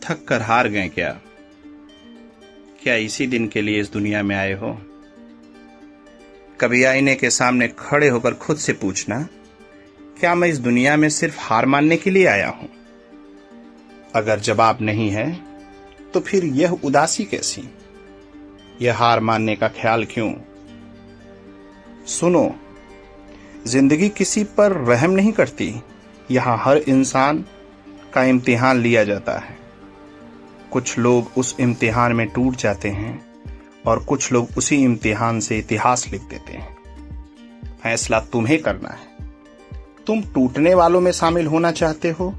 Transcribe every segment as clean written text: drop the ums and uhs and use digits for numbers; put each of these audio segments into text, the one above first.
थक कर हार गए क्या? क्या इसी दिन के लिए इस दुनिया में आए हो? कभी आईने के सामने खड़े होकर खुद से पूछना, क्या मैं इस दुनिया में सिर्फ हार मानने के लिए आया हूं? अगर जवाब नहीं है तो फिर यह उदासी कैसी, यह हार मानने का ख्याल क्यों? सुनो, जिंदगी किसी पर रहम नहीं करती। यहां हर इंसान का इम्तिहान लिया जाता है। कुछ लोग उस इम्तिहान में टूट जाते हैं और कुछ लोग उसी इम्तिहान से इतिहास लिख देते हैं। फैसला तुम्हें करना है। तुम टूटने वालों में शामिल होना चाहते हो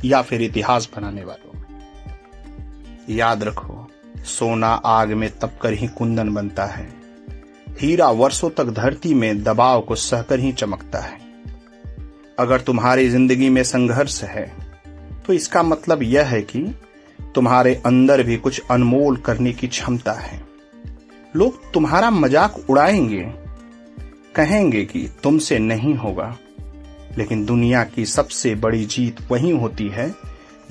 या फिर इतिहास बनाने वालों में? याद रखो, सोना आग में तपकर ही कुंदन बनता है। हीरा वर्षों तक धरती में दबाव को सहकर ही चमकता है। अगर तुम्हारी जिंदगी में संघर्ष है तो इसका मतलब यह है कि तुम्हारे अंदर भी कुछ अनमोल करने की क्षमता है। लोग तुम्हारा मजाक उड़ाएंगे, कहेंगे कि तुमसे नहीं होगा, लेकिन दुनिया की सबसे बड़ी जीत वही होती है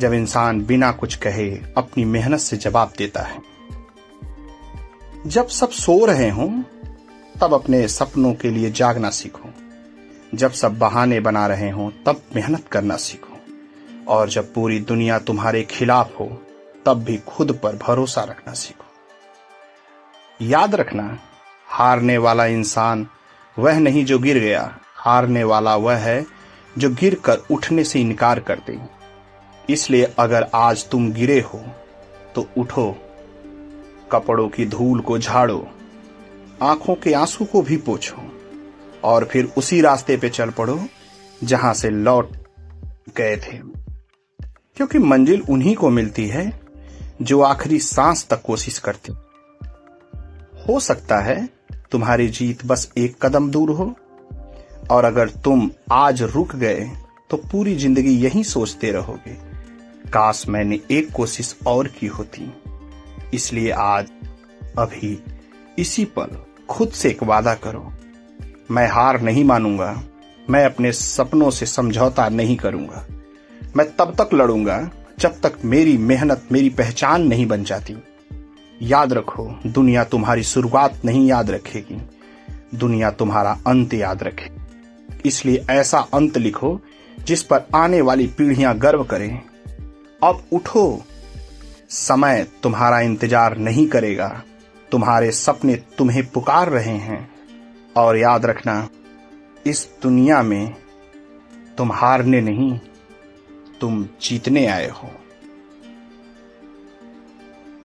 जब इंसान बिना कुछ कहे अपनी मेहनत से जवाब देता है। जब सब सो रहे हों तब अपने सपनों के लिए जागना सीखो। जब सब बहाने बना रहे हों तब मेहनत करना सीखो। और जब पूरी दुनिया तुम्हारे खिलाफ हो तब भी खुद पर भरोसा रखना सीखो। याद रखना, हारने वाला इंसान वह नहीं जो गिर गया, हारने वाला वह है जो गिर कर उठने से इनकार कर दे। इसलिए अगर आज तुम गिरे हो तो उठो, कपड़ों की धूल को झाड़ो, आंखों के आंसू को भी पोंछो और फिर उसी रास्ते पे चल पड़ो जहां से लौट गए थे। क्योंकि मंजिल उन्हीं को मिलती है जो आखिरी सांस तक कोशिश करते। हो सकता है तुम्हारी जीत बस एक कदम दूर हो, और अगर तुम आज रुक गए तो पूरी जिंदगी यही सोचते रहोगे, काश मैंने एक कोशिश और की होती। इसलिए आज, अभी, इसी पल खुद से एक वादा करो, मैं हार नहीं मानूंगा, मैं अपने सपनों से समझौता नहीं करूंगा। मैं तब तक लड़ूंगा जब तक मेरी मेहनत मेरी पहचान नहीं बन जाती। याद रखो, दुनिया तुम्हारी शुरुआत नहीं याद रखेगी, दुनिया तुम्हारा अंत याद रखेगी। इसलिए ऐसा अंत लिखो जिस पर आने वाली पीढ़ियां गर्व करें। अब उठो, समय तुम्हारा इंतजार नहीं करेगा, तुम्हारे सपने तुम्हें पुकार रहे हैं। और याद रखना, इस दुनिया में तुम हारने नहीं, तुम जीतने आए हो।